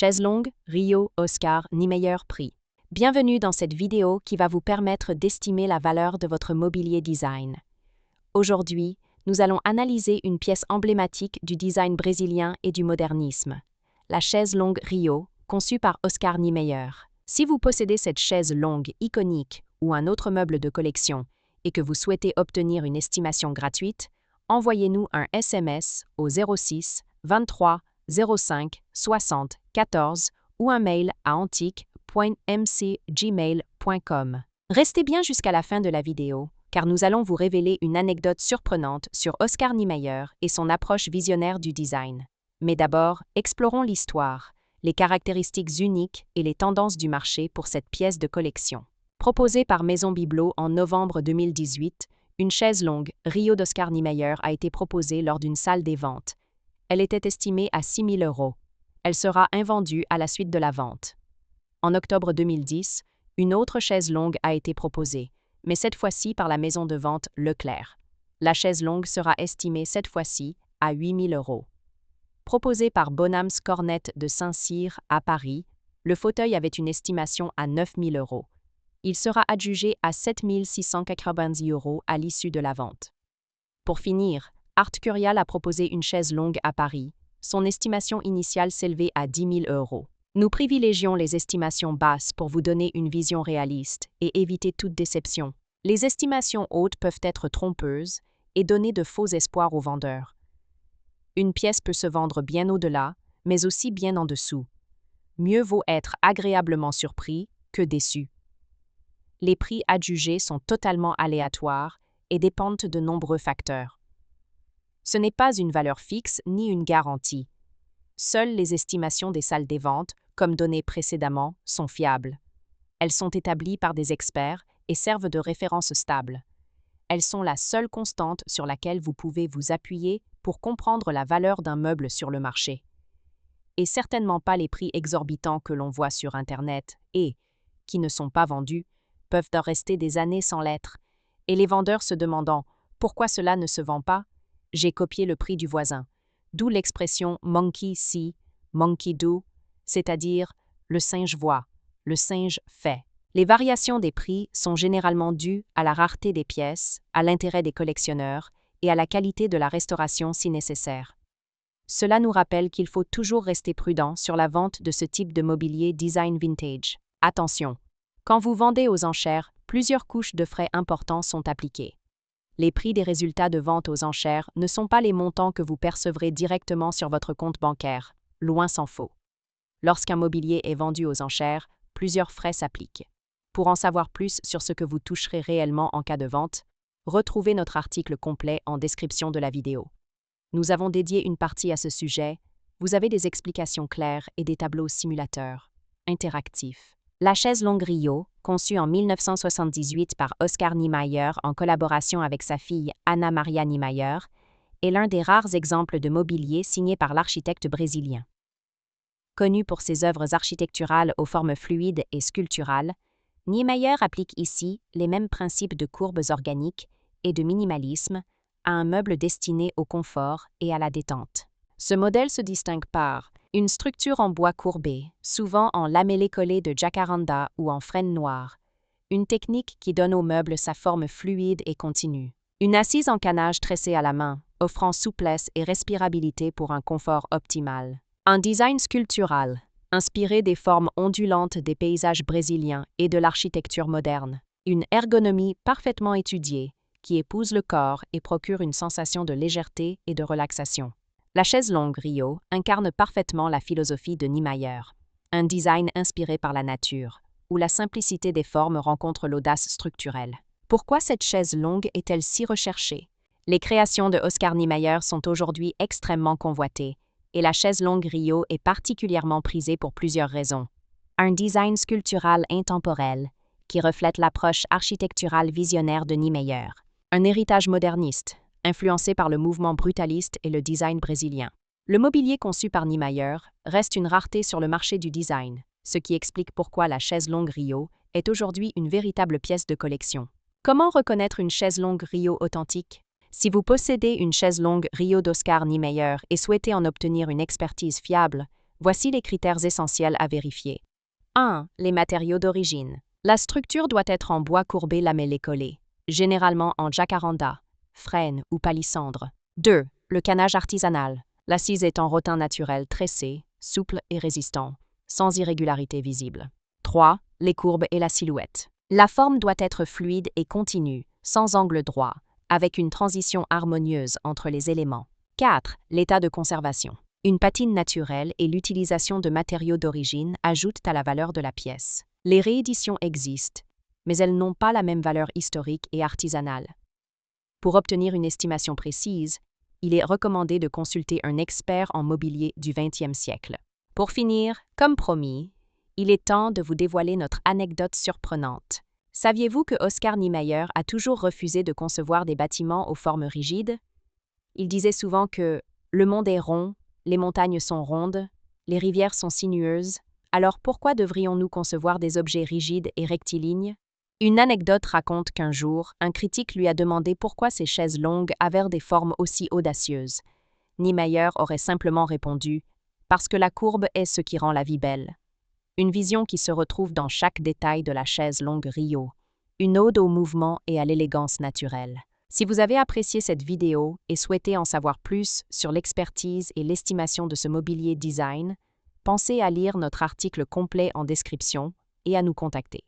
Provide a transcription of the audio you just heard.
Chaise longue, Rio, Oscar, Niemeyer prix. Bienvenue dans cette vidéo qui va vous permettre d'estimer la valeur de votre mobilier design. Aujourd'hui, nous allons analyser une pièce emblématique du design brésilien et du modernisme, la chaise longue Rio, conçue par Oscar Niemeyer. Si vous possédez cette chaise longue iconique ou un autre meuble de collection et que vous souhaitez obtenir une estimation gratuite, envoyez-nous un SMS au 06 23 05 60 14 ou un mail à antique.mcgmail.com. Restez bien jusqu'à la fin de la vidéo, car nous allons vous révéler une anecdote surprenante sur Oscar Niemeyer et son approche visionnaire du design. Mais d'abord, explorons l'histoire, les caractéristiques uniques et les tendances du marché pour cette pièce de collection. Proposée par Maison Biblo en novembre 2018, une chaise longue Rio d'Oscar Niemeyer a été proposée lors d'une salle des ventes. Elle était estimée à 6 000 €. Elle sera invendue à la suite de la vente. En octobre 2010, une autre chaise longue a été proposée, mais cette fois-ci par la maison de vente Leclerc. La chaise longue sera estimée cette fois-ci à 8 000 €. Proposée par Bonhams Cornet de Saint-Cyr à Paris, le fauteuil avait une estimation à 9 000 €. Il sera adjugé à 7 690 € à l'issue de la vente. Pour finir, Art Curial a proposé une chaise longue à Paris. Son estimation initiale s'élevait à 10 000 €. Nous privilégions les estimations basses pour vous donner une vision réaliste et éviter toute déception. Les estimations hautes peuvent être trompeuses et donner de faux espoirs aux vendeurs. Une pièce peut se vendre bien au-delà, mais aussi bien en dessous. Mieux vaut être agréablement surpris que déçu. Les prix adjugés sont totalement aléatoires et dépendent de nombreux facteurs. Ce n'est pas une valeur fixe ni une garantie. Seules les estimations des salles des ventes, comme données précédemment, sont fiables. Elles sont établies par des experts et servent de référence stable. Elles sont la seule constante sur laquelle vous pouvez vous appuyer pour comprendre la valeur d'un meuble sur le marché. Et certainement pas les prix exorbitants que l'on voit sur Internet et, qui ne sont pas vendus, peuvent en rester des années sans l'être, et les vendeurs se demandant « Pourquoi cela ne se vend pas ?» J'ai copié le prix du voisin, d'où l'expression « monkey see, monkey do », c'est-à-dire « le singe voit, le singe fait ». Les variations des prix sont généralement dues à la rareté des pièces, à l'intérêt des collectionneurs et à la qualité de la restauration si nécessaire. Cela nous rappelle qu'il faut toujours rester prudent sur la vente de ce type de mobilier design vintage. Attention! Quand vous vendez aux enchères, plusieurs couches de frais importants sont appliquées. Les prix des résultats de vente aux enchères ne sont pas les montants que vous percevrez directement sur votre compte bancaire, loin s'en faut. Lorsqu'un mobilier est vendu aux enchères, plusieurs frais s'appliquent. Pour en savoir plus sur ce que vous toucherez réellement en cas de vente, retrouvez notre article complet en description de la vidéo. Nous avons dédié une partie à ce sujet. Vous avez des explications claires et des tableaux simulateurs interactifs. La chaise longue Rio, conçue en 1978 par Oscar Niemeyer en collaboration avec sa fille Ana Maria Niemeyer, est l'un des rares exemples de mobilier signé par l'architecte brésilien. Connu pour ses œuvres architecturales aux formes fluides et sculpturales, Niemeyer applique ici les mêmes principes de courbes organiques et de minimalisme à un meuble destiné au confort et à la détente. Ce modèle se distingue par une structure en bois courbé, souvent en lamellé collé de jacaranda ou en frêne noire, une technique qui donne au meuble sa forme fluide et continue. Une assise en canage tressée à la main, offrant souplesse et respirabilité pour un confort optimal. Un design sculptural, inspiré des formes ondulantes des paysages brésiliens et de l'architecture moderne. Une ergonomie parfaitement étudiée, qui épouse le corps et procure une sensation de légèreté et de relaxation. La chaise longue Rio incarne parfaitement la philosophie de Niemeyer, un design inspiré par la nature, où la simplicité des formes rencontre l'audace structurelle. Pourquoi cette chaise longue est-elle si recherchée? Les créations de Oscar Niemeyer sont aujourd'hui extrêmement convoitées, et la chaise longue Rio est particulièrement prisée pour plusieurs raisons. Un design sculptural intemporel, qui reflète l'approche architecturale visionnaire de Niemeyer. Un héritage moderniste, influencé par le mouvement brutaliste et le design brésilien. Le mobilier conçu par Niemeyer reste une rareté sur le marché du design, ce qui explique pourquoi la chaise longue Rio est aujourd'hui une véritable pièce de collection. Comment reconnaître une chaise longue Rio authentique? Si vous possédez une chaise longue Rio d'Oscar Niemeyer et souhaitez en obtenir une expertise fiable, Voici les critères essentiels à vérifier. 1. Les matériaux d'origine. La structure doit être en bois courbé lamellé collé, généralement en jacaranda, frêne ou palissandre. 2. Le canage artisanal. L'assise est en rotin naturel tressé, souple et résistant, sans irrégularité visible. 3. Les courbes et la silhouette. La forme doit être fluide et continue, sans angle droit, avec une transition harmonieuse entre les éléments. 4. L'état de conservation. Une patine naturelle et l'utilisation de matériaux d'origine ajoutent à la valeur de la pièce. Les rééditions existent, mais elles n'ont pas la même valeur historique et artisanale. Pour obtenir une estimation précise, il est recommandé de consulter un expert en mobilier du XXe siècle. Pour finir, comme promis, il est temps de vous dévoiler notre anecdote surprenante. Saviez-vous que Oscar Niemeyer a toujours refusé de concevoir des bâtiments aux formes rigides? Il disait souvent que « le monde est rond, les montagnes sont rondes, les rivières sont sinueuses, alors pourquoi devrions-nous concevoir des objets rigides et rectilignes ?» Une anecdote raconte qu'un jour, un critique lui a demandé pourquoi ces chaises longues avaient des formes aussi audacieuses. Niemeyer aurait simplement répondu « Parce que la courbe est ce qui rend la vie belle ». Une vision qui se retrouve dans chaque détail de la chaise longue Rio, une ode au mouvement et à l'élégance naturelle. Si vous avez apprécié cette vidéo et souhaitez en savoir plus sur l'expertise et l'estimation de ce mobilier design, pensez à lire notre article complet en description et à nous contacter.